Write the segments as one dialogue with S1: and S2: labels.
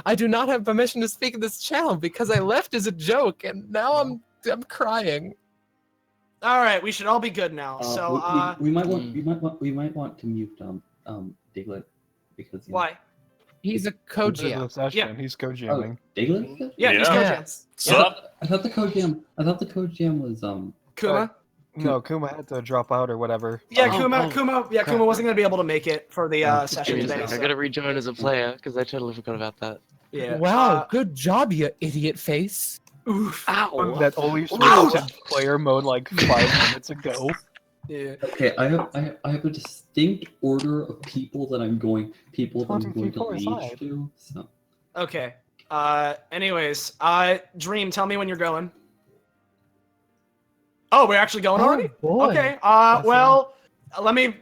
S1: I do not have permission to speak in this channel because I left as a joke, and now I'm crying.
S2: All right, we should all be good now. So
S3: we might want to mute Diglet because
S2: why?
S1: He's a co-GM.
S4: Yeah, he's co-GMing.
S3: Oh, Diglet?
S2: Yeah, he's co-GM.
S3: I thought the co-GM was
S2: Kuma.
S4: No, Kuma had to drop out or whatever.
S2: Yeah, Kuma wasn't gonna be able to make it for the session today.
S5: I gotta rejoin as a player because I totally forgot about that.
S2: Yeah.
S1: Wow, good job, you idiot face.
S2: Oof.
S5: Ow.
S4: That only switched to player mode like 5 minutes ago.
S2: Yeah.
S3: Okay, I have a distinct order of people that I'm going to lead to. So.
S2: Okay. Anyways, Dream, tell me when you're going. Oh, we're actually going already?
S1: Boy.
S2: Okay. Well, let me.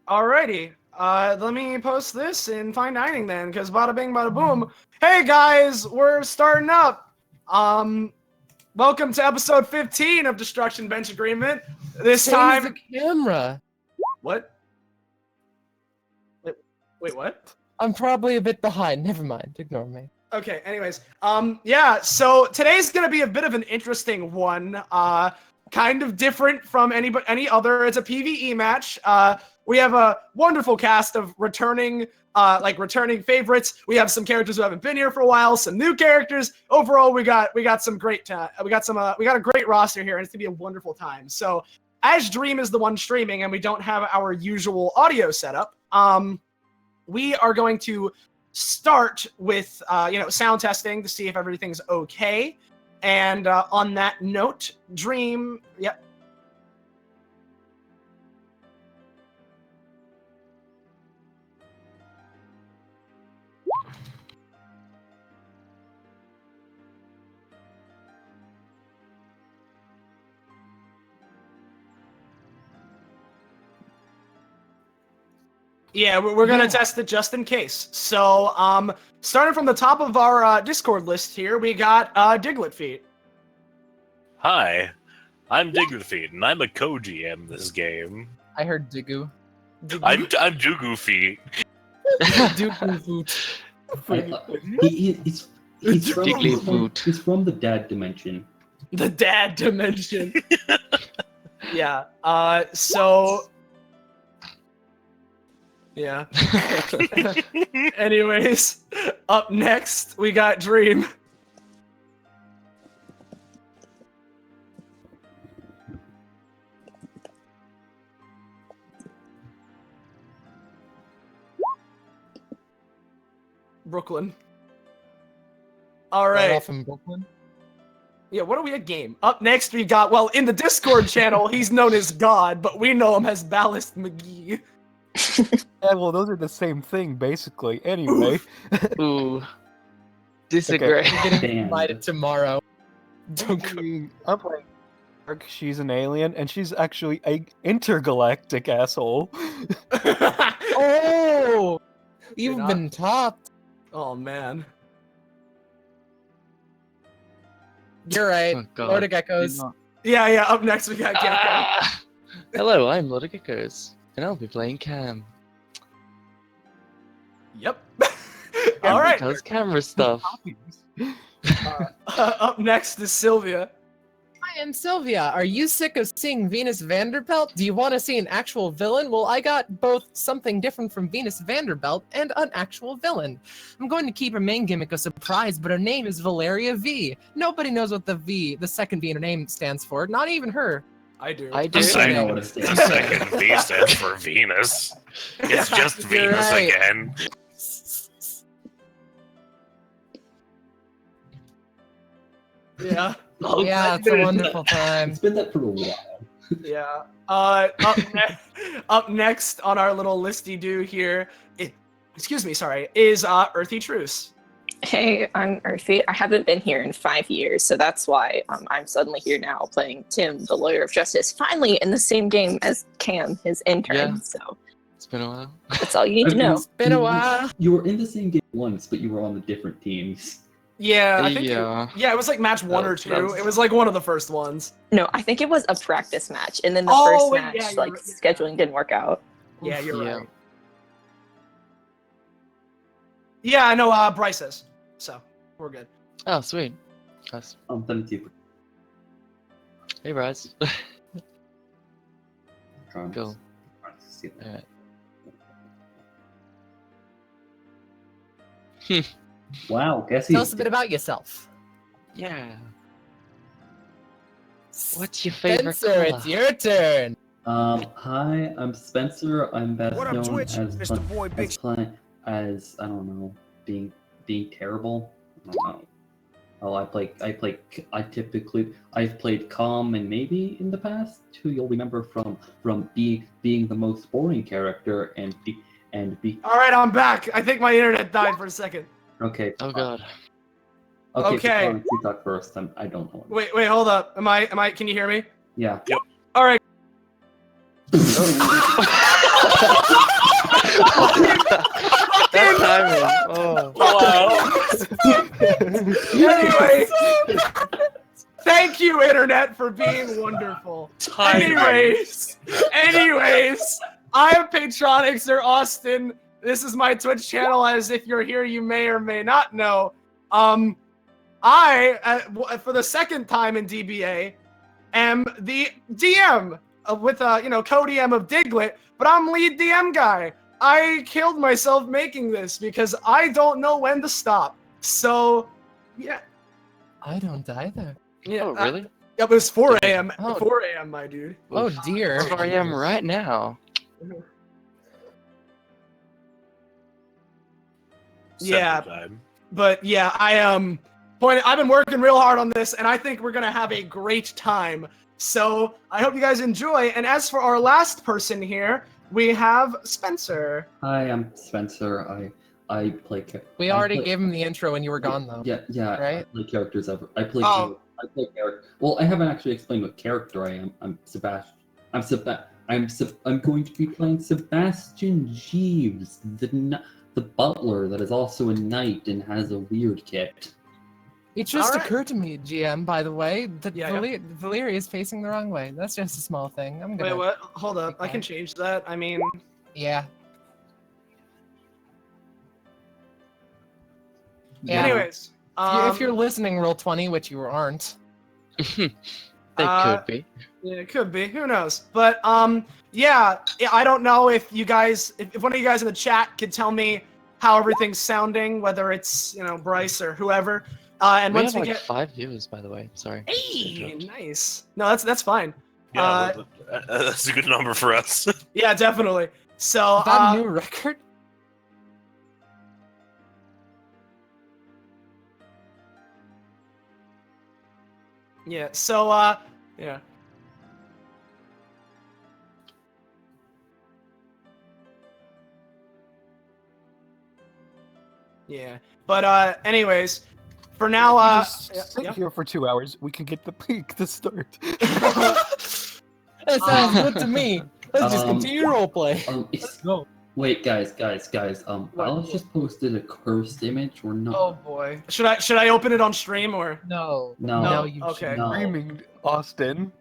S2: Alrighty. Let me post this in Fine Dining then, because bada bing, bada boom. Hey guys, we're starting up. Welcome to episode 15 of Destruction Bench Agreement. This time.
S1: The camera.
S2: What? Wait, what?
S1: I'm probably a bit behind. Never mind. Ignore me.
S2: Okay, anyways, yeah, so today's gonna be a bit of an interesting one, kind of different from any other. It's a PvE match. We have a wonderful cast of returning favorites. We have some characters who haven't been here for a while, some new characters. Overall, we got some great, we got a great roster here, and it's gonna be a wonderful time. So, as Dream is the one streaming, and we don't have our usual audio setup, we are going to start with sound testing to see if everything's okay. And on that note, Dream, yep. Yeah, we're gonna test it just in case. So, starting from the top of our Discord list here, we got Diglet Feet.
S6: Hi, I'm Diglet Feet, and I'm a co-GM this game.
S1: I heard Digu.
S6: I'm Dugu Feet.
S3: He's from the dad dimension.
S2: The dad dimension. Yeah. So. Yeah. Anyways, up next we got Dream. Brooklyn. All right.
S1: Off in Brooklyn.
S2: Yeah, what are we a game? Up next we got, well, in the Discord channel, he's known as God, but we know him as Ballast McGee.
S4: Yeah, well, those are the same thing, basically. Anyway.
S5: Ooh. Disagree.
S4: Okay.
S1: I'm getting invited tomorrow. Don't go.
S4: I'm playing Ark. She's an alien, and she's actually a intergalactic asshole.
S1: Oh! You've been topped.
S2: Oh, man.
S1: You're right.
S5: Oh, God.
S1: Lord of Geckos.
S2: Yeah, up next we got Gecko.
S5: Hello, I'm Lord of Geckos, and I'll be playing Cam.
S2: Yep. All right.
S5: Does camera stuff.
S2: Up next is Sylvia.
S1: Hi, I'm Sylvia. Are you sick of seeing Venus Vanderbilt? Do you want to see an actual villain? Well, I got both something different from Venus Vanderbilt and an actual villain. I'm going to keep her main gimmick a surprise, but her name is Valeria V. Nobody knows what the second V in her name stands for. Not even her.
S2: I do.
S5: I do.
S3: I know what it stands
S6: The second V stands for Venus. It's just
S1: You're
S6: Venus
S1: right.
S6: again.
S2: Yeah.
S5: Oh,
S1: Yeah, it's a wonderful time.
S3: It's been that for a while.
S2: Yeah. Up next on our little listy do here, is Earthy Truce.
S7: Hey, I'm Earthy. I haven't been here in 5 years, so that's why I'm suddenly here now playing Tim, the Lawyer of Justice, finally in the same game as Cam, his intern.
S5: Yeah.
S7: So
S5: It's been a while.
S7: that's all you need to know.
S1: It's been a while.
S3: You were in the same game once, but you were on the different teams.
S2: Yeah, I think
S5: Yeah.
S2: it was like match 1 or 2. It was like one of the first ones.
S7: No, I think it was a practice match, and then the
S2: Oh,
S7: first
S2: wait,
S7: match,
S2: yeah, you're
S7: like,
S2: right.
S7: scheduling didn't work out.
S2: Yeah, you're
S5: Yeah.
S2: right. Yeah, I know. Bryce is. So we're good.
S5: Oh, sweet. Nice.
S3: 72.
S5: Hey, Bryce.
S3: Trying
S5: Cool.
S3: to see that.
S5: Alright.
S3: Wow, guess
S1: Tell
S3: he's
S1: us a bit about yourself.
S5: Yeah. What's your favorite
S1: Spencer,
S5: color?
S1: it's your turn.
S3: Hi, I'm Spencer. I'm best
S8: What up,
S3: known
S8: Twitch?
S3: as
S8: It's the boy Big.
S3: as I don't know, being terrible. I don't know. Oh, I've played Calm and maybe in the past, who you'll remember from being the most boring character and be.
S2: All right, I'm back. I think my internet died for a second.
S3: Okay.
S5: Oh god.
S2: Okay.
S3: You talk first. I don't know.
S2: Wait, hold up. Am I? Can you hear me?
S3: Yeah.
S2: All right.
S5: That timing. Oh.
S2: Anyway, thank you, internet, for being wonderful. Anyways, I am Patronixer Austin. This is my Twitch channel. As if you're here, you may or may not know. I, for the second time in DBA, am the DM with co-DM of Diglet, but I'm lead DM guy. I killed myself making this because I don't know when to stop. So, yeah.
S1: I don't either.
S2: Yeah.
S5: Oh, really?
S2: It was 4 a.m.
S1: Oh.
S2: 4 a.m. my dude.
S1: Oh dear.
S5: Where I am right now.
S2: Yeah.
S6: Central Time.
S2: But yeah, I've been working real hard on this, and I think we're gonna have a great time. So I hope you guys enjoy. And as for our last person here, we have Spencer.
S3: Hi, I'm Spencer. I play.
S1: We already gave him the intro when you were gone, though.
S3: Yeah.
S1: Right?
S3: I play characters ever. I play.
S2: Oh.
S3: I play character. Well, I haven't actually explained what character I am. I'm Sebastian. I'm going to be playing Sebastian Jeeves, the butler that is also a knight and has a weird kit.
S1: It just
S2: Alright.
S1: occurred to me, GM, by the way, that
S2: Yeah.
S1: Valyria is facing the wrong way. That's just a small thing. I'm gonna.
S2: Wait, what? Hold up. I
S1: Okay.
S2: can change that. I mean,
S1: Yeah. Yeah.
S2: anyways.
S1: If you're listening, roll 20, which you aren't.
S5: They
S2: Uh,
S5: could be.
S2: Yeah, it could be. Who knows? But yeah. I don't know if you guys, if one of you guys in the chat could tell me how everything's sounding, whether it's Bryce or whoever. And
S5: We
S2: once
S5: have
S2: we
S5: like
S2: get,
S5: 5 viewers, by the way. Sorry.
S2: hey, nice. No, that's fine.
S6: Yeah, that's a good number for us.
S2: Yeah, definitely. So
S1: Is that a new record?
S2: yeah. So yeah. Yeah. But anyways, for now
S4: Just sit
S2: yeah.
S4: here for 2 hours. We can get the peak to start.
S1: That sounds good to me. Let's just
S3: Um,
S1: continue roleplay.
S4: go.
S3: Wait, guys. Alice just posted a cursed image or not?
S2: Oh boy. Should I open it on stream or?
S1: No.
S3: No.
S1: No, you
S2: Okay.
S3: No.
S4: Screaming Austin.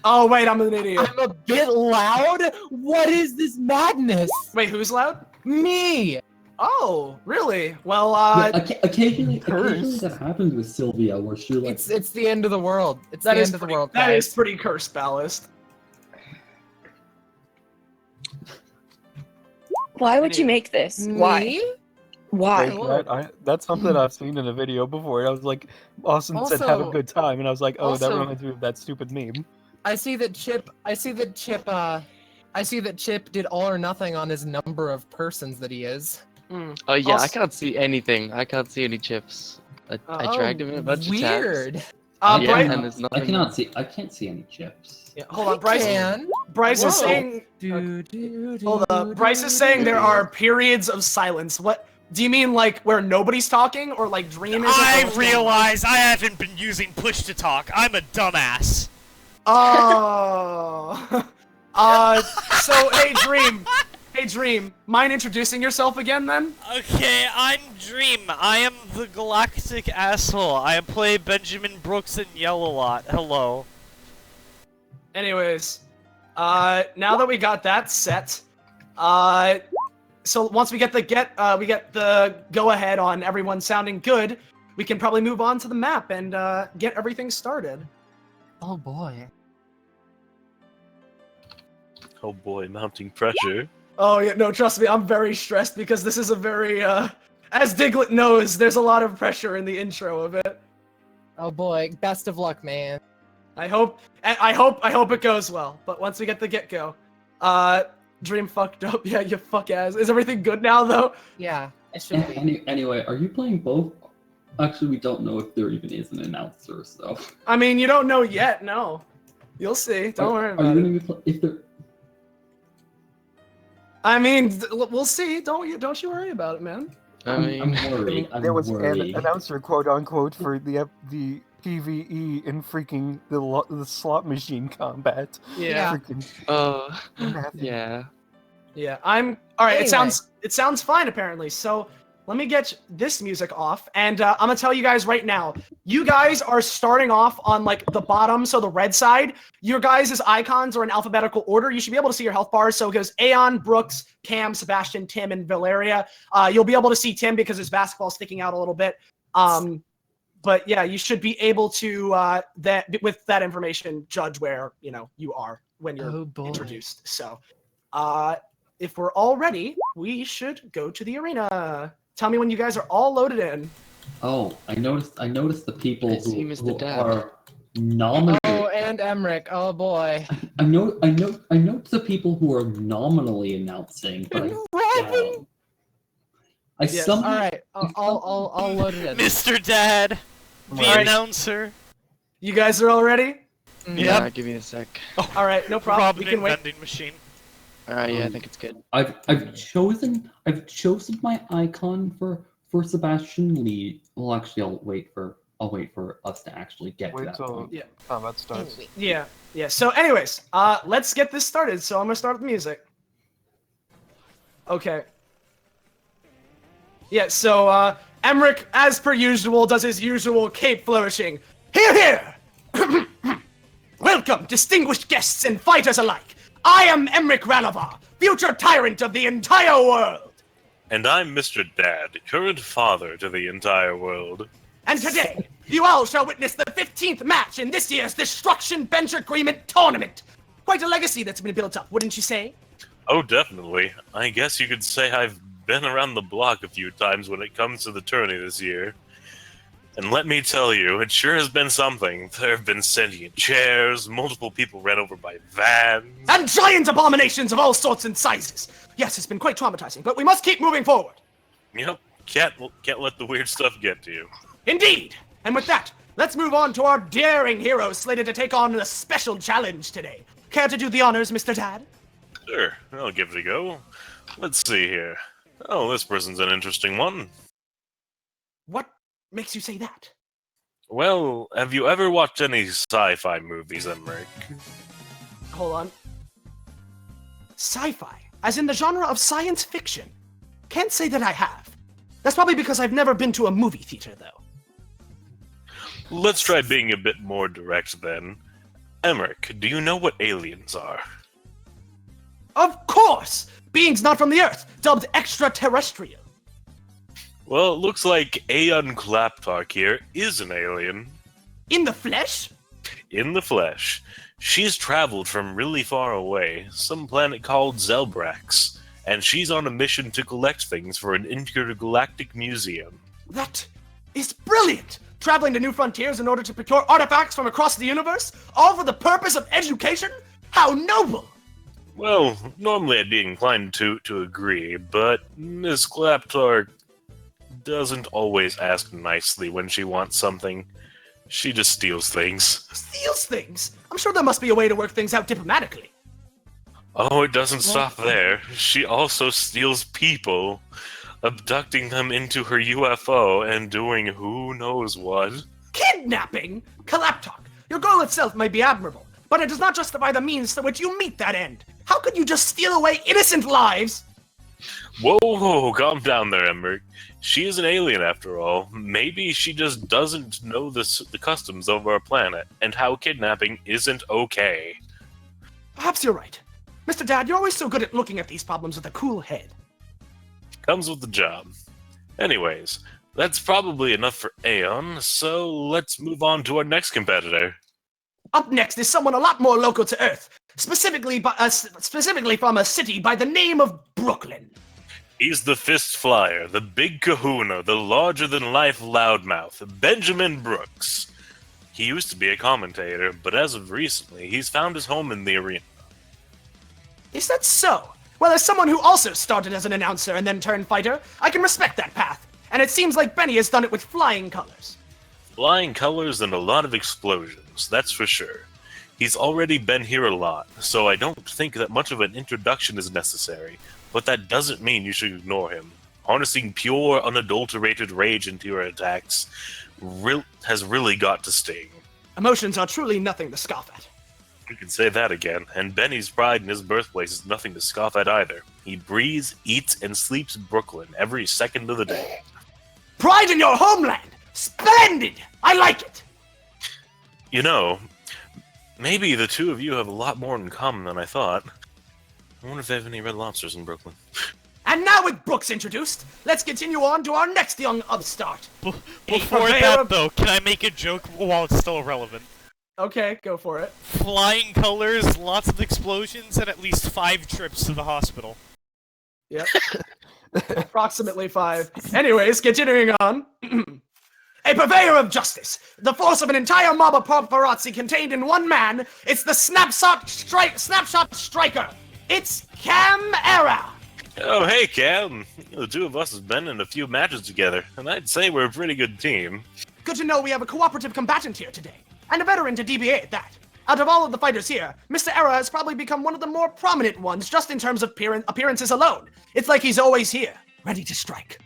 S2: Oh wait, I'm an idiot.
S1: I'm a bit loud? What is this madness?
S2: Wait, who's loud?
S1: Me!
S2: Oh, really? Well,
S3: Yeah, occasionally
S4: Cursed.
S3: that happens with Sylvia, where she like.
S1: It's the end of the world. It's
S2: that
S1: the
S2: is
S1: end of the
S2: pretty-
S1: world,
S2: That
S1: guys.
S2: is pretty cursed, Ballast.
S7: Why would you make this? Why?
S1: Me?
S7: Why?
S4: That's something I've seen in a video before. I was like, Austin said have a
S1: Also-
S4: good time, and I was like, oh, that
S1: also-
S4: reminds me of that stupid meme.
S1: I see that Chip did all or nothing on his number of persons that he is.
S5: Oh yeah, I
S2: Also-
S5: can't see anything. I can't see any chips. I dragged him in a bunch of tabs.
S1: Weird.
S5: Yeah,
S2: Bryce,
S5: and there's nothing.
S3: I can't see any chips.
S2: yeah, hold on, Bryce.
S1: Can.
S2: Bryce is
S1: Whoa.
S2: saying. Hold up, Bryce is
S1: do,
S2: saying
S1: do,
S2: there
S1: do.
S2: are periods of silence. What do you mean, like where nobody's talking, or like Dream is?
S8: I realize I haven't been using push to talk. I'm a dumbass.
S2: Oh. So hey, Dream. Hey, Dream. Mind introducing yourself again, then?
S8: Okay, I'm Dream. I am the galactic asshole. I play Benjamin Brooks in Yellow Lot. Hello.
S2: Anyways, now that we got that set, so once we get the go ahead on everyone sounding good, we can probably move on to the map and get everything started.
S1: Oh boy.
S6: Oh boy, mounting pressure.
S2: Oh yeah, no, trust me, I'm very stressed because this is a very as Diglet knows, there's a lot of pressure in the intro of it.
S1: Oh boy. Best of luck, man.
S2: I hope it goes well. But once we get the get-go, Dream fucked up. Yeah, you fuck ass. Is everything good now though?
S1: Yeah, it should be.
S3: Anyway, are you playing both? Actually, we don't know if there even is an announcer, so.
S2: I mean, you don't know yet. No, you'll see. Don't worry about it.
S3: If there?
S2: I mean, we'll see. Don't you worry about it, man.
S5: I mean,
S3: I'm worried.
S4: There was
S3: worried.
S4: an announcer, quote unquote, for the PvE in freaking the slot machine combat.
S2: Yeah.
S4: Freaking
S5: yeah.
S2: Yeah. All right.
S1: Anyway.
S2: It sounds fine apparently. So let me get this music off, and I'm gonna tell you guys right now. You guys are starting off on like the bottom, so the red side. Your guys' icons are in alphabetical order. You should be able to see your health bars. So it goes Aeon, Brooks, Cam, Sebastian, Tim, and Valeria. You'll be able to see Tim because his basketball's sticking out a little bit. But yeah, you should be able to with that information judge where you are when you're introduced. So, if we're all ready, we should go to the arena. Tell me when you guys are all loaded in.
S3: Oh, I noticed the people who are nominated.
S1: Oh, and Emmerich. Oh boy.
S3: I note the people who are nominally announcing, but
S1: All right, I'll load it in.
S8: Mr. Dad, the
S2: Alright.
S8: announcer.
S2: You guys are all ready?
S5: Yeah, give me a sec.
S2: All right, no problem.
S8: Robin
S2: We can wait.
S8: vending machine.
S5: Alright, yeah, I think it's good.
S3: I've chosen my icon for Sebastian Lee. Well, actually, I'll wait for us to actually get to
S4: Wait
S3: that
S4: till
S3: point.
S4: combat starts.
S2: Yeah. So, anyways, let's get this started. So I'm gonna start with music. Okay. Yeah. So Emmerich, as per usual, does his usual cape flourishing. Hear, hear! Welcome, distinguished guests and fighters alike. I am Emmerich Ranovar, future tyrant of the entire world.
S6: And I'm Mr. Dad, current father to the entire world.
S2: And today, you all shall witness the 15th match in this year's Destruction Bench Agreement Tournament. Quite a legacy that's been built up, wouldn't you say?
S6: Oh, definitely. I guess you could say I've been around the block a few times when it comes to the tourney this year. And let me tell you, it sure has been something. There have been sentient chairs, multiple people ran over by vans.
S2: And giant abominations of all sorts and sizes. Yes, it's been quite traumatizing, but we must keep moving forward.
S6: Yep, can't let the weird stuff get to you.
S2: Indeed. And with that, let's move on to our daring heroes slated to take on a special challenge today. Care to do the honors, Mr. Dad?
S6: Sure, I'll give it a go. Let's see here. Oh, this person's an interesting one.
S2: What makes you say that?
S6: Well, have you ever watched any sci-fi movies, Emmerich?
S2: Hold on. Sci-fi, as in the genre of science fiction. Can't say that I have. That's probably because I've never been to a movie theater, though.
S6: Let's try being a bit more direct then. Emmerich, do you know what aliens are?
S2: Of course! Beings not from the Earth, dubbed extraterrestrial.
S6: Well, it looks like Aeon Claptark here is an alien.
S2: In the flesh?
S6: In the flesh. She's traveled from really far away, some planet called Zelbrax, and she's on a mission to collect things for an intergalactic museum.
S2: That is brilliant! Traveling to new frontiers in order to procure artifacts from across the universe, all for the purpose of education? How noble!
S6: Well, normally I'd be inclined to agree, but Miss Claptark doesn't always ask nicely when she wants something. She just steals things.
S2: Steals things? I'm sure there must be a way to work things out diplomatically.
S6: Oh, it doesn't stop there. She also steals people, abducting them into her UFO and doing who knows what.
S2: Kidnapping? Claptark, your goal itself may be admirable, but it does not justify the means to which you meet that end. How could you just steal away innocent lives?
S6: Whoa, calm down there, Emmerich. She is an alien after all. Maybe she just doesn't know the customs of our planet, and how kidnapping isn't okay.
S2: Perhaps you're right. Mr. Dad, you're always so good at looking at these problems with a cool head.
S6: Comes with the job. Anyways, that's probably enough for Aeon, so let's move on to our next competitor.
S2: Up next is someone a lot more local to Earth, specifically from a city by the name of Brooklyn.
S6: He's the fist flyer, the big kahuna, the larger-than-life loudmouth, Benjamin Brooks. He used to be a commentator, but as of recently, he's found his home in the arena.
S2: Is that so? Well, as someone who also started as an announcer and then turned fighter, I can respect that path. And it seems like Benny has done it with flying colors.
S6: Flying colors and a lot of explosions, that's for sure. He's already been here a lot, so I don't think that much of an introduction is necessary, but that doesn't mean you should ignore him. Harnessing pure, unadulterated rage into your attacks has really got to sting.
S2: Emotions are truly nothing to scoff at.
S6: You can say that again, and Benny's pride in his birthplace is nothing to scoff at either. He breathes, eats, and sleeps Brooklyn every second of the day.
S2: Pride in your homeland! Splendid! I like it!
S6: You know, maybe the two of you have a lot more in common than I thought. I wonder if they have any Red Lobsters in Brooklyn.
S2: And now with Brooks introduced, let's continue on to our next young upstart.
S8: Before that, though, can I make a joke while it's still relevant?
S2: Okay, go for it.
S8: Flying colors, lots of explosions, and at least 5 trips to the hospital.
S2: Yep. Approximately 5. Anyways, continuing on. A purveyor of justice, the force of an entire mob of paparazzi contained in one man, it's the snapshot striker. It's Cam Era.
S6: Oh, hey, Cam. The two of us have been in a few matches together, and I'd say we're a pretty good team.
S2: Good to know we have a cooperative combatant here today, and a veteran to DBA at that. Out of all of the fighters here, Mr. Era has probably become one of the more prominent ones just in terms of appearances alone. It's like he's always here, ready to strike.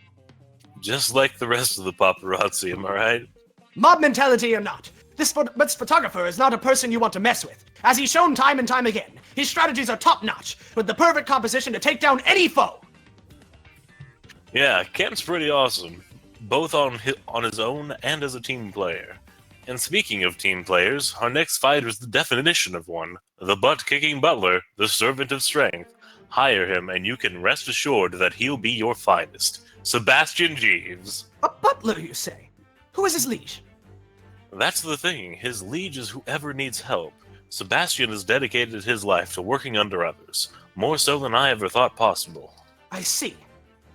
S6: Just like the rest of the paparazzi, am I right?
S2: Mob mentality or not, this photographer is not a person you want to mess with. As he's shown time and time again, his strategies are top-notch, with the perfect composition to take down any foe.
S6: Yeah, Cam's pretty awesome, both on his own and as a team player. And speaking of team players, our next fighter is the definition of one. The butt-kicking butler, the servant of strength. Hire him and you can rest assured that he'll be your finest. Sebastian Jeeves.
S2: A butler, you say? Who is his liege?
S6: That's the thing. His liege is whoever needs help. Sebastian has dedicated his life to working under others, more so than I ever thought possible.
S2: I see.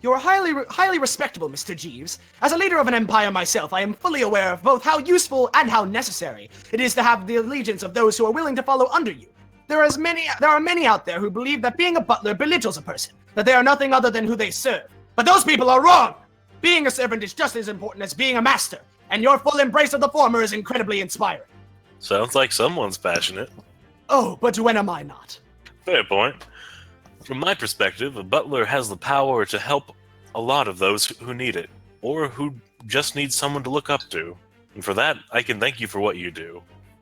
S2: You are highly respectable, Mr. Jeeves. As a leader of an empire myself, I am fully aware of both how useful and how necessary it is to have the allegiance of those who are willing to follow under you. There are many out there who believe that being a butler belittles a person, that they are nothing other than who they serve. But those people are wrong! Being a servant is just as important as being a master, and your full embrace of the former is incredibly inspiring.
S6: Sounds like someone's passionate.
S2: Oh, but when am I not?
S6: Fair point. From my perspective, a butler has the power to help a lot of those who need it, or who just need someone to look up to. And for that, I can thank you for what you do.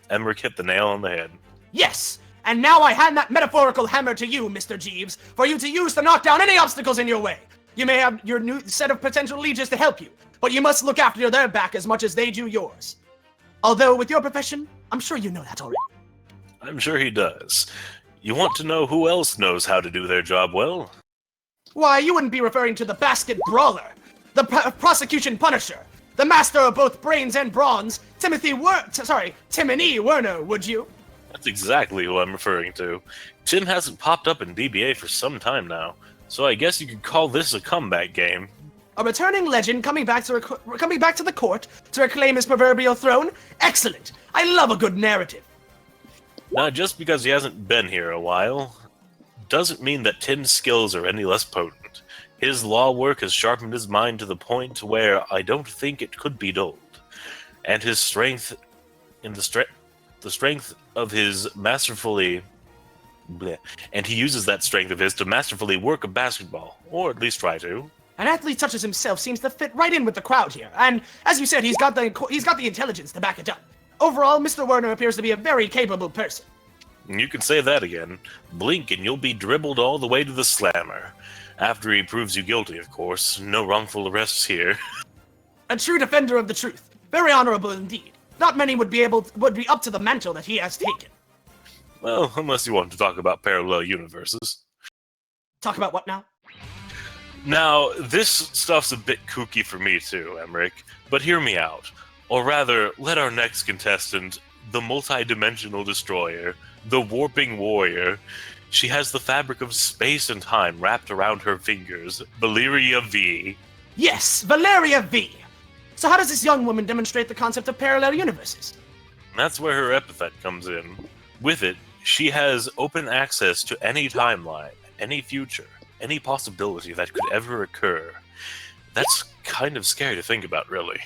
S6: Emmerich hit the nail on the head.
S2: Yes! And now I hand that metaphorical hammer to you, Mr. Jeeves, for you to use to knock down any obstacles in your way. You may have your new set of potential lieges to help you, but you must look after their back as much as they do yours. Although, with your profession, I'm sure you know that already.
S6: I'm sure he does. You want to know who else knows how to do their job well?
S2: Why, you wouldn't be referring to the basket brawler, the prosecution punisher, the master of both brains and bronze, Timony Werner, would you?
S6: That's exactly who I'm referring to. Tim hasn't popped up in DBA for some time now, so I guess you could call this a comeback game.
S2: A returning legend coming back to the court to reclaim his proverbial throne? Excellent! I love a good narrative.
S6: Now, just because he hasn't been here a while, doesn't mean that Tim's skills are any less potent. His law work has sharpened his mind to the point where I don't think it could be dulled. And his strength in the strength of his masterfully... Bleh. And he uses that strength of his to masterfully work a basketball, or at least try to.
S2: An athlete such as himself seems to fit right in with the crowd here, and as you said, he's got the intelligence to back it up. Overall, Mr. Werner appears to be a very capable person.
S6: You can say that again. Blink and you'll be dribbled all the way to the slammer. After he proves you guilty, of course. No wrongful arrests here.
S2: A true defender of the truth. Very honorable indeed. Not many would be up to the mantle that he has taken.
S6: Well, unless you want to talk about parallel universes.
S2: Talk about what now?
S6: Now, this stuff's a bit kooky for me too, Emmerich, but hear me out. Or rather, let our next contestant, the multi-dimensional destroyer, the warping warrior, she has the fabric of space and time wrapped around her fingers, Valeria V.
S2: Yes, Valeria V. So how does this young woman demonstrate the concept of parallel universes?
S6: That's where her epithet comes in. With it, she has open access to any timeline, any future, any possibility that could ever occur. That's kind of scary to think about, really.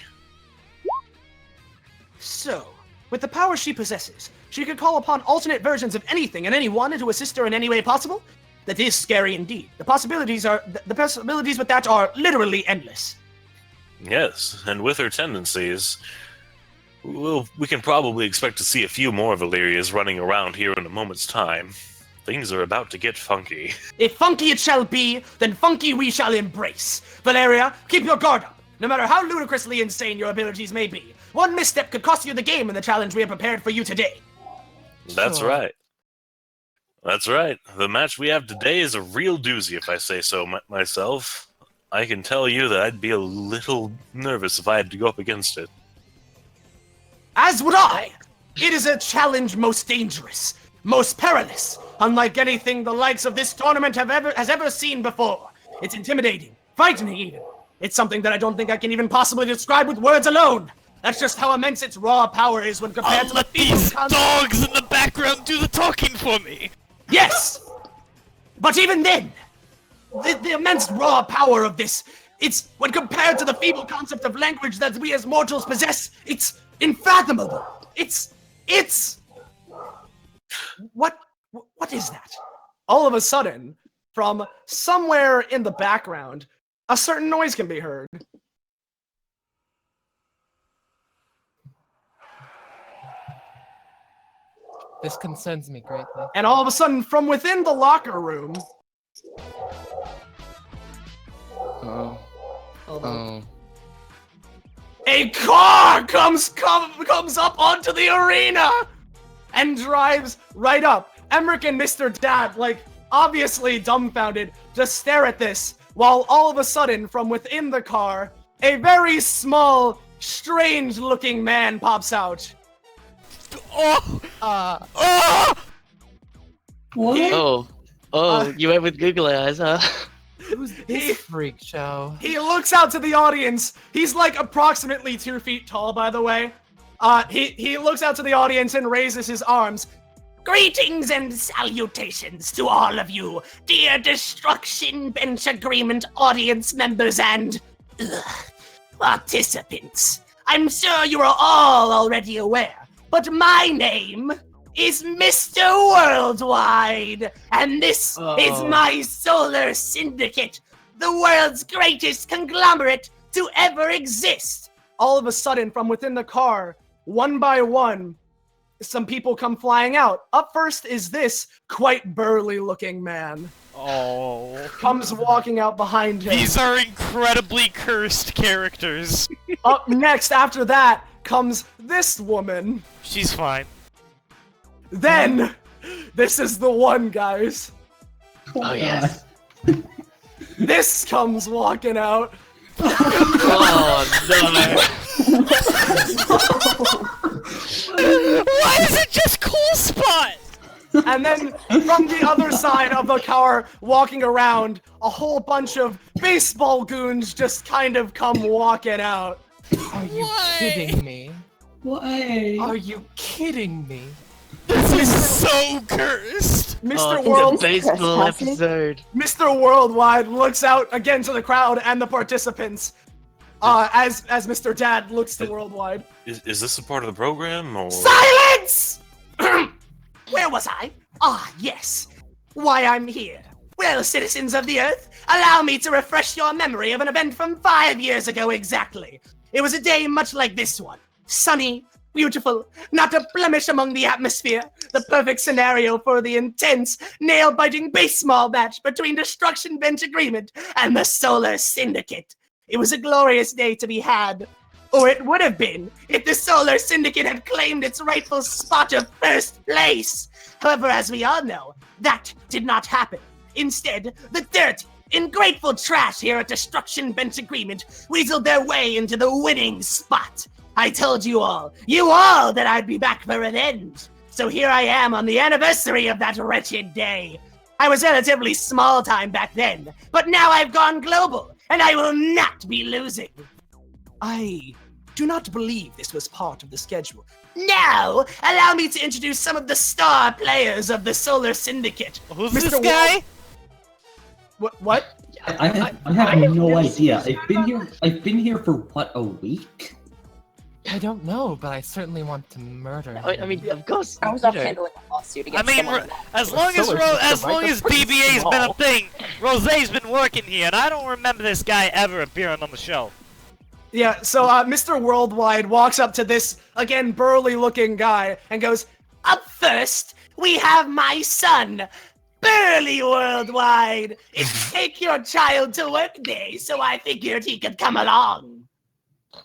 S2: So, with the power she possesses, she could call upon alternate versions of anything and anyone to assist her in any way possible? That is scary indeed. The possibilities with that are literally endless.
S6: Yes, and with her tendencies, well, we can probably expect to see a few more Valerias running around here in a moment's time. Things are about to get funky.
S2: If funky it shall be, then funky we shall embrace. Valeria, keep your guard up. No matter how ludicrously insane your abilities may be, one misstep could cost you the game in the challenge we have prepared for you today.
S6: That's right. That's right. The match we have today is a real doozy, if I say so myself. I can tell you that I'd be a little nervous if I had to go up against it.
S2: As would I! It is a challenge most dangerous, most perilous, unlike anything the likes of this tournament has ever seen before. It's intimidating, frightening even. It's something that I don't think I can even possibly describe with words alone. That's just how immense its raw power is when compared to
S8: let these dogs in the background do the talking for me!
S2: Yes! But even then, the immense raw power of this, it's, when compared to the feeble concept of language that we as mortals possess, it's unfathomable. It's... What is that? All of a sudden, from somewhere in the background, a certain noise can be heard.
S1: This concerns me greatly.
S2: And all of a sudden, from within the locker room... A car comes up onto the arena and drives right up. Emmerich and Mr. Dad, like, obviously dumbfounded, just stare at this, while all of a sudden, from within the car, a very small, strange-looking man pops out.
S5: What? You went with googly eyes, huh?
S1: Who's this freak show?
S2: He looks out to the audience. He's like approximately 2 feet tall, by the way. He looks out to the audience and raises his arms. Greetings and salutations to all of you, dear Destruction Bench Agreement audience members and participants. I'm sure you are all already aware, but my name is Mr. Worldwide, and this is my Solar Syndicate, the world's greatest conglomerate to ever exist. All of a sudden, from within the car, one by one, some people come flying out. Up first is this quite burly-looking man. Comes walking out behind him.
S8: These are incredibly cursed characters.
S2: Up next, after that, comes this woman.
S8: She's fine.
S2: Then, this is the one, guys.
S5: Oh, yes.
S2: This comes walking out.
S5: Oh, no.
S8: Why is it just Cool Spot?
S2: And then, from the other side of the car, walking around, a whole bunch of baseball goons just kind of come walking out.
S1: Are you kidding me?
S3: Why?
S1: Are you kidding me?
S8: This is so cursed!
S2: Mr.
S5: The baseball episode.
S2: Mr. Worldwide looks out again to the crowd and the participants. As Mr. Dad looks to Worldwide.
S6: Is this a part of the program, or...?
S2: Silence! Where was I? Yes. Why, I'm here. Well, citizens of the Earth, allow me to refresh your memory of an event from 5 years ago exactly. It was a day much like this one. Sunny, beautiful, not a blemish among the atmosphere. The perfect scenario for the intense, nail-biting baseball match between Destruction Bench Agreement and the Solar Syndicate. It was a glorious day to be had. Or it would have been if the Solar Syndicate had claimed its rightful spot of first place. However, as we all know, that did not happen. Instead, the dirty, ingrateful trash here at Destruction Bench Agreement weaseled their way into the winning spot. I told you all that I'd be back for revenge. So here I am on the anniversary of that wretched day. I was relatively small time back then, but now I've gone global, and I will not be losing. I do not believe this was part of the schedule. Now, allow me to introduce some of the star players of the Solar Syndicate.
S8: Who's this guy?
S2: What?
S3: I have no idea. I've been here for what, a week?
S1: I don't know, but I certainly want to murder him.
S5: I mean, of course.
S7: I was not handling a lawsuit
S8: I
S7: against
S8: mean,
S7: someone.
S8: as long as DBA's been a thing, Rosé's been working here, and I don't remember this guy ever appearing on the show.
S2: Yeah, so Mr. Worldwide walks up to this, again, burly-looking guy and goes, "Up first, we have my son, Burly Worldwide. It's Take Your Child to Work Day, so I figured he could come along."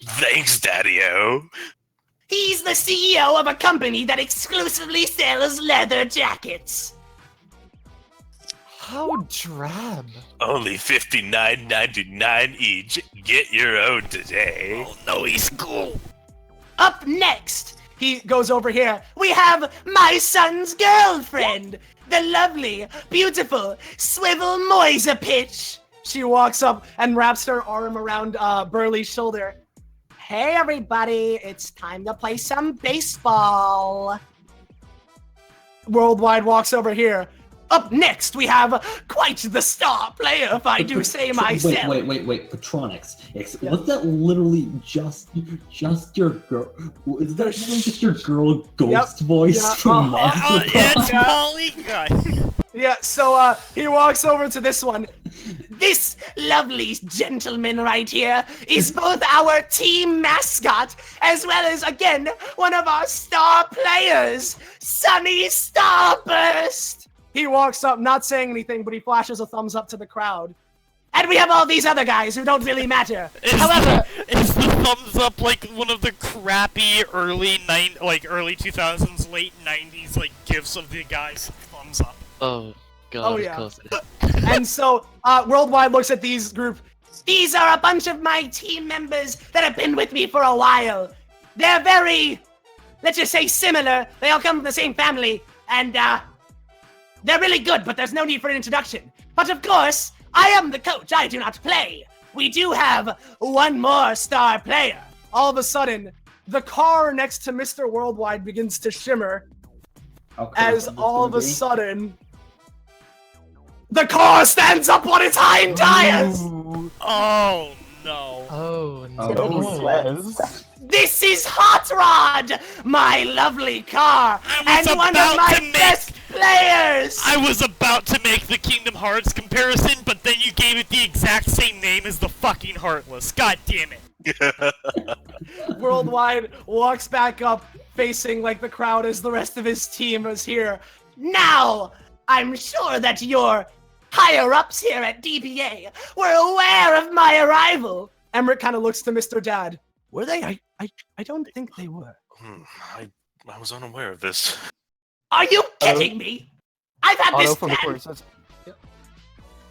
S6: Thanks, Daddy-O.
S2: He's the CEO of a company that exclusively sells leather jackets.
S1: How drab.
S6: Only $59.99 each. Get your own today.
S8: Oh no, he's cool.
S2: Up next, he goes over here, we have my son's girlfriend, the lovely, beautiful Swivel Moisa Pitch. She walks up and wraps her arm around Burly's shoulder. Hey everybody, it's time to play some baseball. Worldwide walks over here. Up next, we have quite the star player, if I do say myself.
S3: Wait, Patronix. Was that literally just your girl? Is that really just your girl ghost voice from Monster?
S8: It's Polly guy.
S2: Yeah, so he walks over to this one. This lovely gentleman right here is both our team mascot as well as, again, one of our star players, Sunny Starburst. He walks up, not saying anything, but he flashes a thumbs up to the crowd. And we have all these other guys who don't really matter. However,
S8: is the thumbs up like one of the crappy early 2000s, late 90s like gifs of the guys thumbs up?
S5: Oh god,
S2: Oh,
S5: of
S2: yeah.
S5: course.
S2: and so Worldwide looks at these group. These are a bunch of my team members that have been with me for a while. They're very, let's just say, similar. They all come from the same family, and they're really good, but there's no need for an introduction. But of course, I am the coach. I do not play. We do have one more star player. All of a sudden, the car next to Mr. Worldwide begins to shimmer. As all of a sudden, the car stands up on its hind tires.
S8: Oh no.
S1: Oh
S4: no.
S2: This is Hot Rod, my lovely car, and one of my best players!
S8: I was about to make the Kingdom Hearts comparison, but then you gave it the exact same name as the fucking Heartless. God damn it.
S2: Worldwide walks back up, facing like the crowd as the rest of his team is here. Now, I'm sure that your higher-ups here at DBA were aware of my arrival. Emmerich kind of looks to Mr. Dad. Were they? I don't think they were.
S6: I was unaware of this.
S2: Are you kidding me? I've had this
S4: from the
S2: plan.
S4: corner says,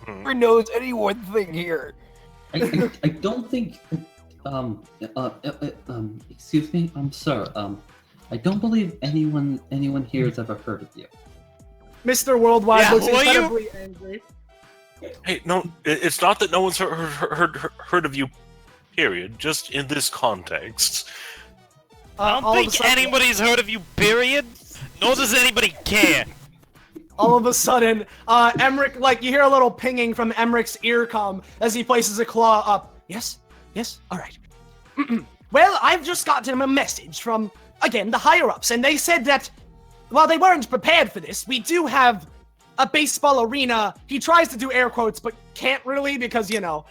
S4: "Who knows any one thing here?"
S3: I don't think. Excuse me, sir. I don't believe anyone here has ever heard of you.
S2: Mr. Worldwide looks
S8: who are you?
S2: incredibly angry.
S6: Hey, no, it's not that no one's heard of you. Period. Just in this context.
S8: I don't think anybody's heard of you, period. Nor does anybody care.
S2: All of a sudden, Emmerich, like, you hear a little pinging from Emmerich's earcom as he places a claw up. Yes? Yes? Alright. Well, I've just gotten a message from, again, the higher-ups, and they said that, while they weren't prepared for this, we do have a baseball arena. He tries to do air quotes, but can't really because, you know,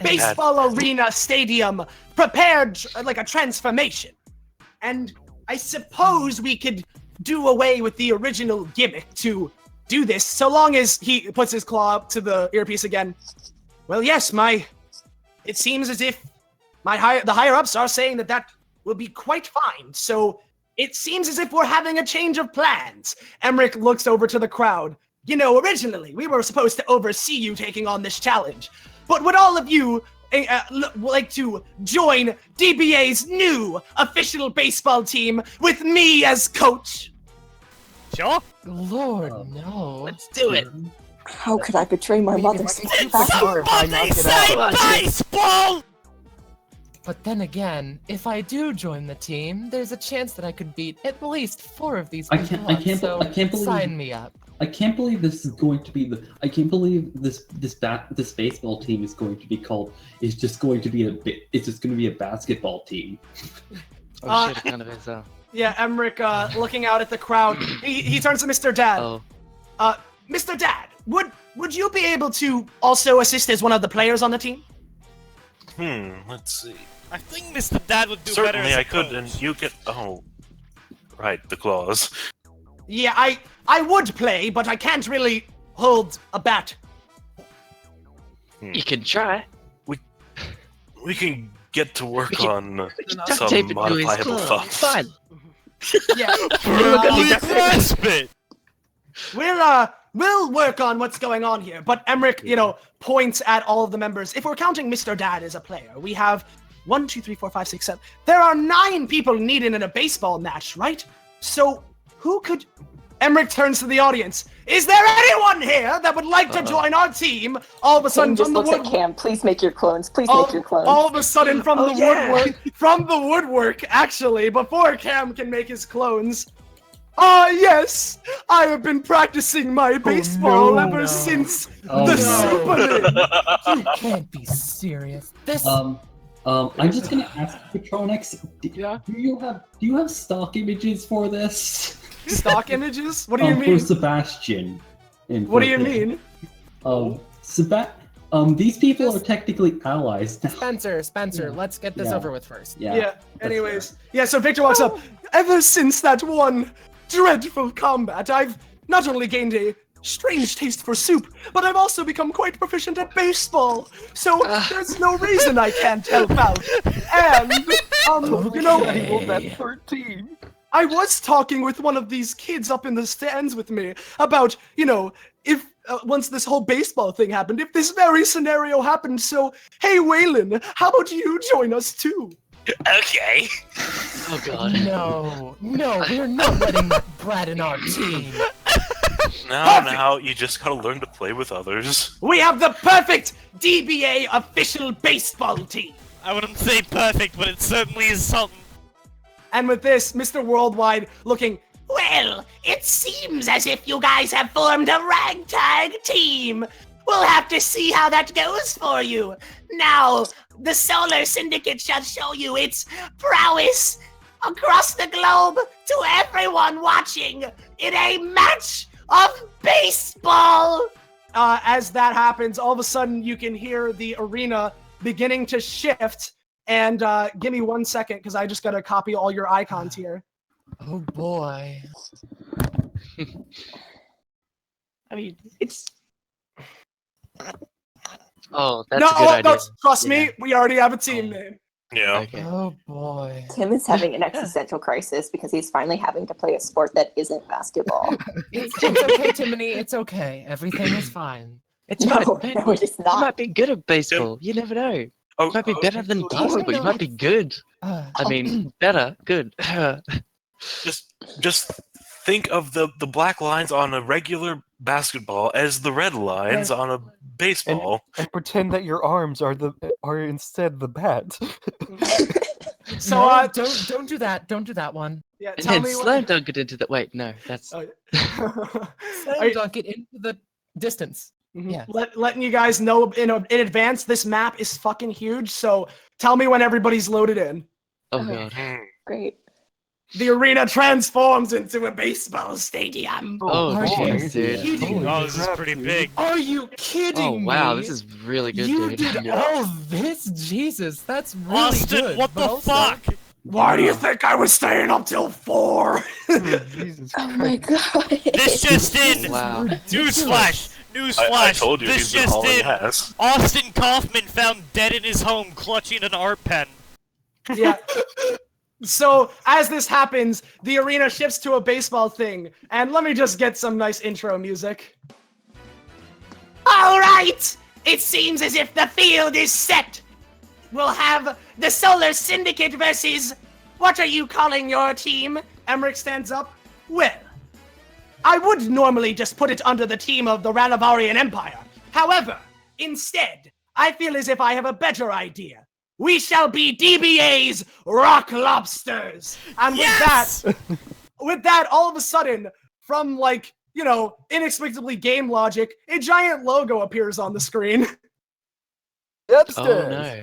S2: baseball arena stadium prepared like a transformation. And I suppose we could do away with the original gimmick to do this, so long as he puts his claw up to the earpiece again. Well, yes, it seems as if the higher-ups are saying that will be quite fine, so it seems as if we're having a change of plans. Emmerich looks over to the crowd. you know, originally, we were supposed to oversee you taking on this challenge. But would all of you like to join DBA's new official baseball team with me as coach?
S8: Sure.
S1: Lord, no.
S5: Let's do it.
S7: How could I betray my mother?
S8: Somebody say baseball!
S1: But then again, if I do join the team, there's a chance that I could beat at least 4 of these people. I can't believe. Sign me up.
S3: I can't believe this is going to be I can't believe this baseball team is going to be called. It's just going to be a basketball team.
S5: Oh shit, it kind of is.
S2: Yeah, Emmerich, looking out at the crowd, he turns to Mr. Dad.
S5: Oh.
S2: Mr. Dad, would you be able to also assist as one of the players on the team?
S6: Let's see.
S8: I think Mr. Dad would do better
S6: Certainly
S8: as a
S6: I could,
S8: coach.
S6: and you get. Oh, right, the claws.
S2: Yeah, I would play, but I can't really hold a bat.
S5: You can try.
S6: We can get to work on
S5: Duct tape
S6: some
S5: it to his
S6: modifiable
S5: claw.
S6: thoughts.
S5: Fine.
S2: Yeah,
S8: Grasp it!
S2: we'll work on what's going on here. But Emmerich, you know, points at all of the members. If we're counting Mr. Dad as a player, we have 1, 2, 3, 4, 5, 6, 7. There are 9 people needed in a baseball match, right? So who could? Emmerich turns to the audience. Is there anyone here that would like to join our team? All of a sudden,
S7: Cam just
S2: from the
S7: looks at
S2: woodwork.
S7: Cam. Please make your clones. Please make your clones.
S2: All of a sudden, from the woodwork, actually, before Cam can make his clones. Yes, I have been practicing my baseball ever since the Super League.
S1: You can't be serious. This.
S3: I'm just gonna ask Patronix. Do you have stock images for this?
S2: Stock images? What do you
S3: For
S2: mean?
S3: Sebastian.
S2: What do you mean?
S3: These people are technically allies now.
S1: Spencer, let's get this over with first.
S2: Yeah. Anyways, so Victor walks up. Ever since that one dreadful combat, I've not only gained a strange taste for soup, but I've also become quite proficient at baseball. So there's no reason I can't help out. And you know,
S4: that 13.
S2: I was talking with one of these kids up in the stands with me about, you know, if once this whole baseball thing happened, if this very scenario happened. So, hey, Waylon, how about you join us too?
S6: Okay.
S5: Oh god.
S1: No, we're not letting that brat in our team.
S6: Now, you just gotta learn to play with others.
S2: We have the perfect DBA official baseball team.
S8: I wouldn't say perfect, but it certainly is something.
S2: And with this, Mr. Worldwide looking, well, it seems as if you guys have formed a ragtag team. We'll have to see how that goes for you. Now, the Solar Syndicate shall show you its prowess across the globe to everyone watching in a match of baseball. As that happens, all of a sudden you can hear the arena beginning to shift. And give me 1 second, because I just gotta copy all your icons here.
S1: Oh boy.
S5: I mean, it's. Oh, that's
S2: No,
S5: a good idea.
S2: trust me, we already have a team name.
S6: Yeah.
S5: Okay.
S1: Oh boy.
S7: Tim is having an existential crisis because he's finally having to play a sport that isn't basketball.
S1: It's okay, Timony. It's okay. Everything is fine.
S5: It's
S7: No,
S5: fine.
S7: no, it is
S5: You
S7: not.
S5: might be good at baseball. You never know.
S6: Oh,
S5: You might be better than basketball. You might be good. I mean, better. Good.
S6: Just think of the black lines on a regular basketball as the red lines on a baseball.
S4: And pretend that your arms are instead the bat.
S2: So
S1: No, don't do that. Don't do that one.
S2: yeah,
S5: And
S2: tell
S5: then
S2: me
S5: slam dunk it into the. Wait, no, that's.
S2: Oh,
S1: Slam dunk it into the distance. Yeah.
S2: Letting you guys know in advance, this map is fucking huge. So tell me when everybody's loaded in.
S5: Oh god.
S7: Great.
S2: The arena transforms into a baseball stadium.
S5: Oh
S1: boy.
S5: jeez, dude.
S8: Oh, this is pretty big.
S1: Are you kidding
S5: Oh
S1: me?
S5: wow, this is really good,
S1: You
S5: dude.
S1: did all this? Jesus, that's really
S8: Austin,
S1: good.
S8: what
S1: but
S8: the
S1: also-
S8: fuck?
S2: Why do you think I was staying up till 4?
S4: Jesus
S7: Oh my god.
S8: This just in!
S5: Wow.
S8: Newsflash!
S6: I
S8: Newsflash!
S6: told you
S8: This
S6: he's been
S8: just
S6: hauling
S8: in!
S6: ass.
S8: Austin Kaufman found dead in his home clutching an art pen.
S2: Yeah. So as this happens, the arena shifts to a baseball thing, and let me just get some nice intro music. All right! It seems as if the field is set. We'll have the Solar Syndicate versus... What are you calling your team? Emmerich stands up. Well, I would normally just put it under the team of the Ranavarian Empire. However, instead, I feel as if I have a better idea. We shall be DBA's Rock Lobsters. And with that, all of a sudden, from like, you know, inexplicably game logic, a giant logo appears on the screen.
S5: Oh no.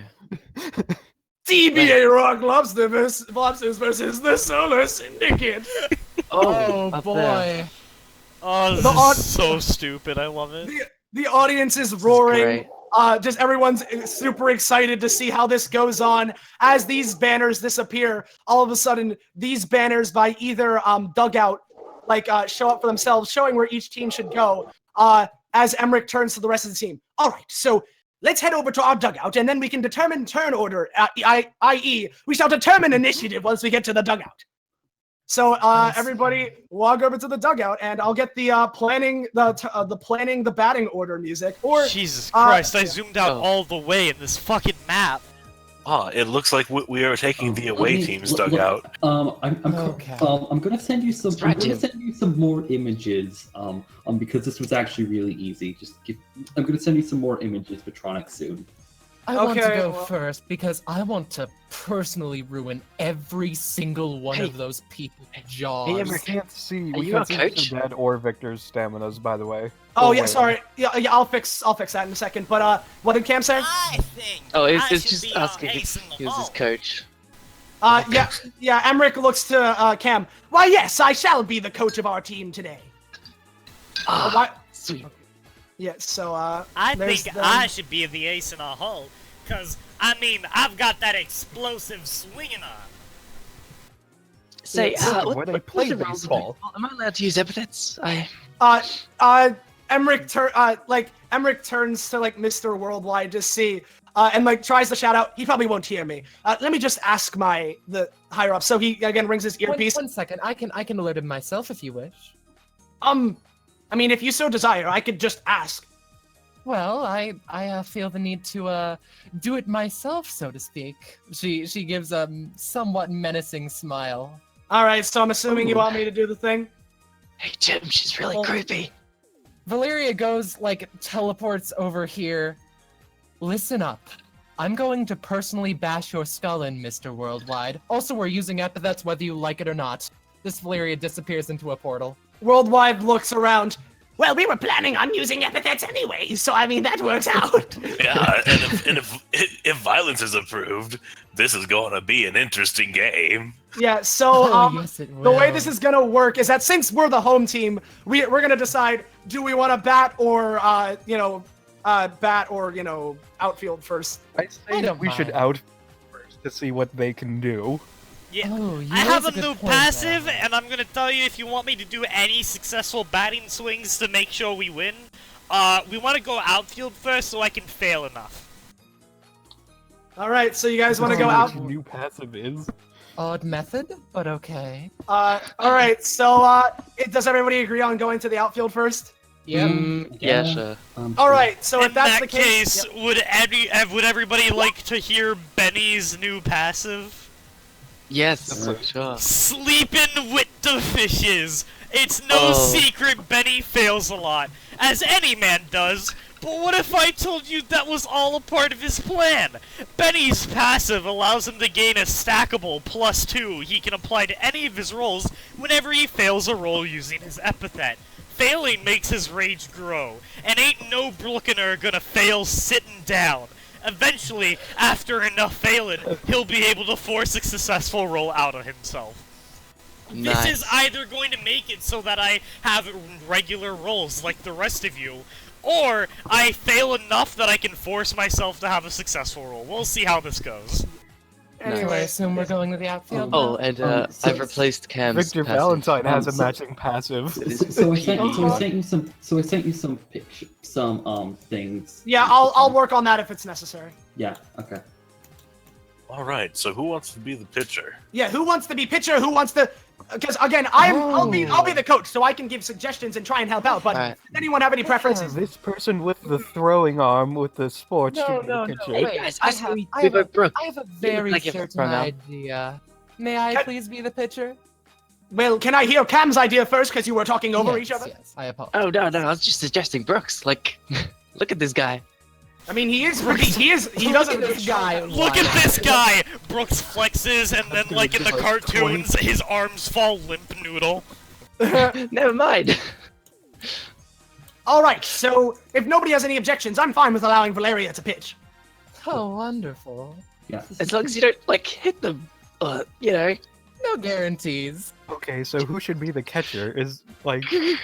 S2: DBA Rock Lobsters versus the Solar Syndicate.
S1: Oh
S5: up
S1: boy.
S5: there.
S8: Oh, this
S2: The
S8: is so stupid. I love it.
S2: The audience is roaring.
S5: Great.
S2: Just everyone's super excited to see how this goes on. As these banners disappear, all of a sudden, these banners by either dugout, like show up for themselves, showing where each team should go. As Emmerich turns to the rest of the team. All right, so let's head over to our dugout, and then we can determine turn order. I.e., we shall determine initiative once we get to the dugout. So everybody walk over to the dugout, and I'll get the planning the batting order music. Or
S8: Jesus Christ! I zoomed out all the way in this fucking map.
S6: Ah, it looks like we are taking the away team's dugout.
S3: I'm gonna send you some. I'm gonna send you some more images. Because this was actually really easy. I'm gonna send you some more images, Patronic, soon.
S1: I want to go first because I want to personally ruin every single one of those people's jaws.
S4: We can't see. We can't see Dead or Victor's staminas, by the way.
S2: Oh yeah, sorry. Yeah, I'll fix that in a second. But what did Cam say?
S8: I think.
S5: Oh, it's just asking if he was his coach.
S2: Yeah. Emmerich looks to Cam. Why, yes, I shall be the coach of our team today.
S5: Sweet.
S2: Yeah, so
S8: I think I should be the ace in a hole, cause I mean I've got that explosive swinging arm.
S5: Say,
S4: when I play baseball.
S5: Am I allowed to use epithets?
S2: Emmerich turns to like Mr. Worldwide to see, and like tries to shout out. He probably won't hear me. Let me just ask the higher up. So he again rings his earpiece.
S1: One second, I can alert him myself if you wish.
S2: I mean, if you so desire, I could just ask.
S1: Well, I feel the need to do it myself, so to speak. She gives a somewhat menacing smile.
S2: All right, so I'm assuming you want me to do the thing.
S5: Hey Jim, she's really creepy.
S1: Valeria goes, like, teleports over here. Listen up. I'm going to personally bash your skull in, Mr. Worldwide. Also, we're using epithets whether you like it or not. This Valeria disappears into a portal.
S2: Worldwide looks around. Well, we were planning on using epithets anyway, so I mean, that works out.
S6: Yeah, and if violence is approved, this is going to be an interesting game.
S2: Yeah, so
S1: yes, it will.
S2: The way this is going to work is that since we're the home team, we're going to decide, do we want to bat or, outfield first?
S4: I say we should out first to see what they can do.
S8: Yeah,
S1: Oh,
S8: I have a
S1: good
S8: new
S1: point,
S8: passive,
S1: Alan.
S8: and I'm gonna tell you if you want me to do any successful batting swings to make sure we win, we want to go outfield first so I can fail enough.
S2: All right, so you guys want to go out?
S4: New passive is.
S1: Odd method, but okay.
S2: All right, so does everybody agree on going to the outfield first?
S1: Yep.
S5: Yeah, sure.
S2: All right, so if
S8: In
S2: that's
S8: that
S2: the case,
S8: would everybody like to hear Benny's new passive?
S5: Yes, sure.
S8: Sleeping with the fishes! It's no secret Benny fails a lot, as any man does, but what if I told you that was all a part of his plan? Benny's passive allows him to gain a stackable +2 he can apply to any of his rolls whenever he fails a roll using his epithet. Failing makes his rage grow, and ain't no Brookener gonna fail sitting down. Eventually, after enough failing, he'll be able to force a successful roll out of himself.
S5: Nice.
S8: This is either going to make it so that I have regular rolls like the rest of you, or I fail enough that I can force myself to have a successful roll. We'll see how this goes.
S1: So I assume we're going to the outfield.
S5: Oh, and I've replaced Cam's
S4: Victor
S5: passive.
S4: Valentine has a matching passive.
S3: So I sent you some pictures, some things.
S2: yeah, I'll work on that if it's necessary.
S3: Yeah. Okay.
S6: All right. So who wants to be the pitcher?
S2: Yeah, who wants to be pitcher? Who wants to? Because again, I'll be the coach, so I can give suggestions and try and help out. But
S5: Alright.
S2: does anyone have any preferences?
S4: This person with the throwing arm with the sports
S1: No,
S4: should be
S1: no,
S4: the
S1: no,
S4: pitcher.
S1: wait.
S5: Guys,
S1: I
S5: I
S1: have-
S5: we
S1: I have a-
S5: vote Brooke.
S1: I have a very
S5: like it
S1: certain
S5: for now.
S1: idea. May I please be the pitcher?
S2: Well, can I hear Cam's idea first? Because you were talking over each other.
S1: Yes, I apologize.
S5: Oh no, I was just suggesting Brooks. Like, look at this guy.
S2: I mean, he is. He does have a good
S1: guy.
S8: Look at this guy! Brooks flexes, and then, like in the cartoons, his arms fall limp noodle.
S5: Never mind.
S2: All right. So if nobody has any objections, I'm fine with allowing Valeria to pitch.
S1: Oh, wonderful.
S5: As long as you don't like hit them, you know.
S1: No guarantees.
S4: Okay, so who should be the catcher? Is like
S3: I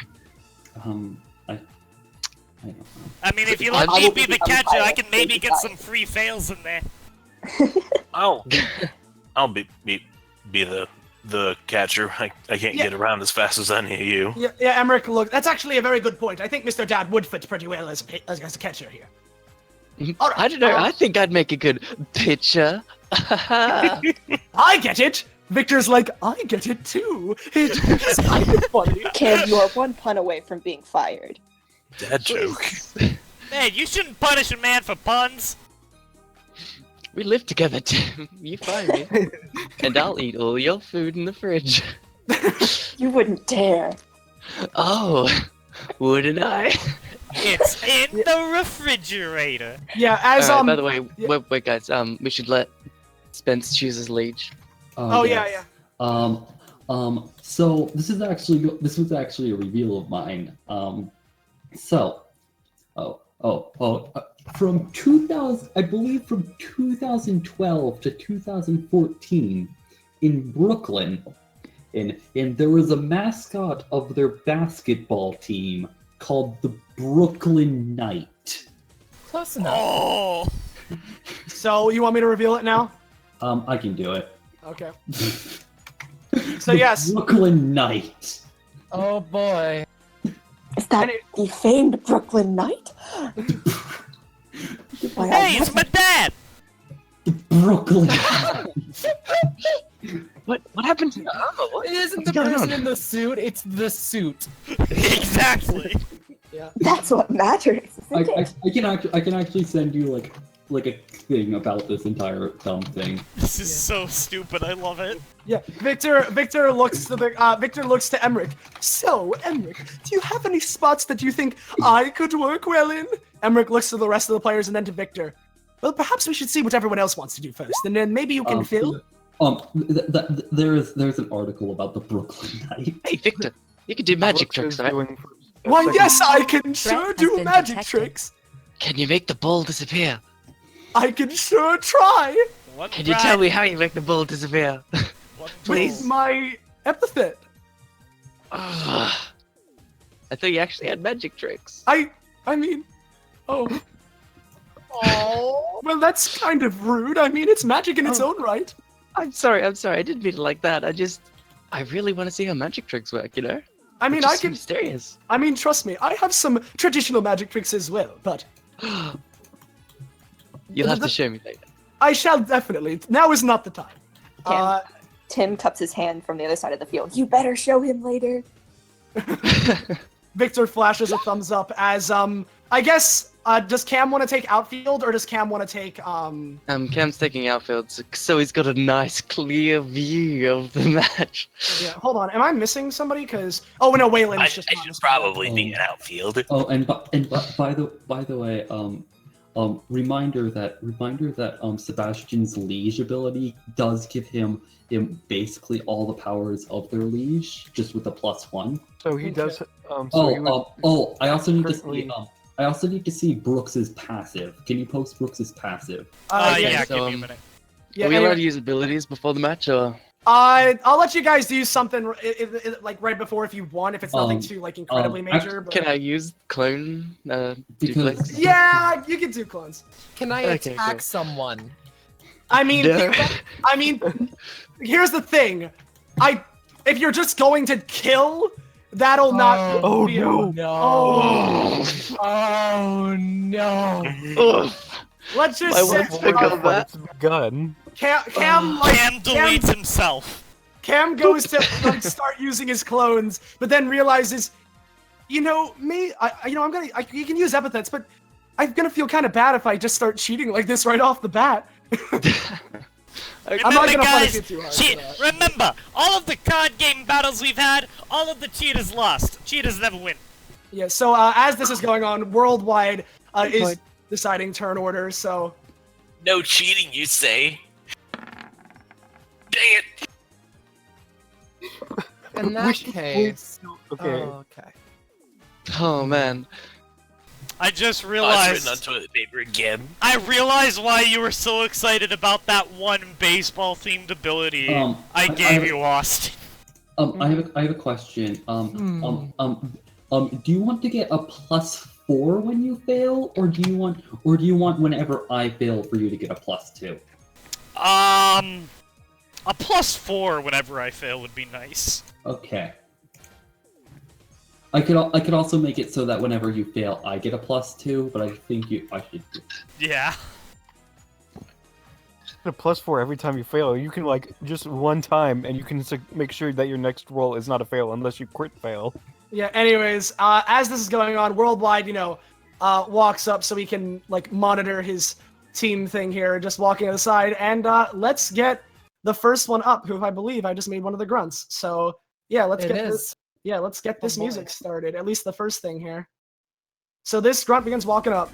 S3: don't know.
S8: I mean, if you
S5: I
S8: let me
S5: will
S8: be the catcher, I can maybe get some free fails in there.
S6: I'll be the catcher. I can't
S2: Yeah.
S6: get around as fast as any of you.
S2: Yeah, Emmerich. Look, that's actually a very good point. I think Mr. Dad would fit pretty well as a catcher here. All right,
S5: I don't know. I think I'd make a good pitcher.
S2: I get it. Victor's like, I get it too. It's kind of funny.
S7: Cam, you are one pun away from being fired.
S6: Dad joke.
S8: Man, you shouldn't punish a man for puns.
S5: We live together, Tim. You find me, and I'll eat all your food in the fridge.
S7: You wouldn't dare.
S5: Oh, wouldn't I?
S8: It's in the refrigerator.
S2: Yeah, as
S5: Alright, by the way,
S2: yeah.
S5: wait, guys. We should let Spence choose his liege.
S2: Oh yeah.
S3: So this was actually a reveal of mine. From 2000, I believe from 2012 to 2014, in Brooklyn, and there was a mascot of their basketball team called the Brooklyn Knight.
S1: Close enough.
S8: Oh,
S2: So you want me to reveal it now?
S3: I can do it.
S2: Okay. So yes.
S3: Brooklyn Knight.
S1: Oh boy.
S7: Is that the famed Brooklyn Knight? Why,
S8: hey, it's my dad.
S3: Brooklyn.
S5: What happened to the armor? What?
S1: It isn't the
S5: What's going
S1: person
S5: on?
S1: in the suit, it's the suit.
S8: Exactly.
S7: That's what matters.
S3: I
S7: Isn't it?
S3: can actually send you like a thing about this entire dumb thing.
S8: This is so stupid. I love it.
S2: Yeah. Victor looks to Emmerich. So Emmerich, do you have any spots that you think I could work well in? Emmerich looks to the rest of the players and then to Victor. Well, perhaps we should see what everyone else wants to do first, and then maybe you can fill.
S3: There's an article about the Brooklyn Knight.
S5: Hey, Victor, you can do magic
S4: Brooks
S5: tricks,
S4: is
S5: right?
S4: doing
S2: Why,
S4: second-
S2: yes, I can sure
S9: has
S2: do
S9: been
S2: magic
S9: detected.
S2: tricks.
S5: Can you make the ball disappear?
S2: I can sure try.
S8: One
S5: Can you
S8: ride,
S5: tell me how you make the ball disappear?
S8: one
S5: Please.
S2: With my epithet.
S5: Ugh. I thought you actually had magic tricks.
S2: I mean, oh.
S1: Oh.
S2: Well, that's kind of rude. I mean, it's magic in its own right.
S5: I'm sorry. I didn't mean it like that. I really want to see how magic tricks work, you know?
S2: I mean,
S5: It's
S2: I
S5: just so
S2: can.
S5: mysterious.
S2: I mean, trust me, I have some traditional magic tricks as well, but
S5: You'll have to show me later.
S2: I shall definitely. Now is not the time.
S7: Cam, Tim cups his hand from the other side of the field. You better show him later.
S2: Victor flashes a thumbs up as I guess does Cam want to take outfield or does Cam want to take
S5: Cam's taking outfield, so he's got a nice clear view of the match.
S2: Yeah, hold on. Am I missing somebody? Because no, Waylon
S6: I
S2: is just.
S6: should probably be an outfield.
S3: Oh, by the way, reminder that Sebastian's liege ability does give him basically all the powers of their liege, just with a +1.
S4: So he does. So he would
S3: I also need to
S4: currently-
S3: see. I also need to see Brooks's passive. Can you post Brooks's passive?
S8: yeah,
S5: so,
S8: give me a minute.
S2: Yeah,
S5: Are we
S2: anyway,
S5: allowed to use abilities before the match, or?
S2: I'll let you guys do something like right before if you want, if it's nothing too like incredibly major. But...
S5: Can I use clone?
S3: Because-
S5: duplex?
S2: Yeah, you can do clones.
S1: Can I
S5: Okay,
S1: attack
S5: cool.
S1: someone?
S2: I mean,
S5: No.
S2: Here's the thing. If you're just going to kill, that'll not.
S4: Oh,
S2: be
S4: no.
S1: No.
S2: Oh.
S1: Oh no.
S5: Ugh.
S2: Let's just
S5: My
S2: say.
S5: wife took over.
S4: It's begun.
S2: Cam
S8: deletes himself.
S2: Cam goes to like start using his clones, but then realizes, you know, you can use epithets, but I'm gonna feel kind of bad if I just start cheating like this right off the bat. I'm not gonna punish you too hard for that.
S8: Remember, all of the card game battles we've had, all of the cheaters lost. Cheaters never win.
S2: Yeah. So as this is going on, worldwide is deciding turn order. So.
S9: No cheating, you say? Dang it!
S1: In that case.
S4: Okay.
S1: Oh, okay.
S5: Oh man.
S8: I just
S9: Oh,
S8: realized.
S9: it's written on toilet paper again.
S8: I realized why you were so excited about that one baseball-themed ability I gave you, Austin.
S3: I have a question. Do you want to get a +4 when you fail, or do you want whenever I fail for you to get a +2?
S8: A +4 whenever I fail would be nice.
S3: Okay. I could also make it so that whenever you fail, I get a +2, but I think I should.
S8: Yeah.
S4: A +4 every time you fail. You can like just one time, and you can make sure that your next roll is not a fail unless you crit fail.
S2: Yeah. Anyways, as this is going on, worldwide, walks up so he can like monitor his team thing here, just walking to the side, and let's get the first one up, who I believe I just made one of the grunts. So yeah, let's get this music started. At least the first thing here. So this grunt begins walking up.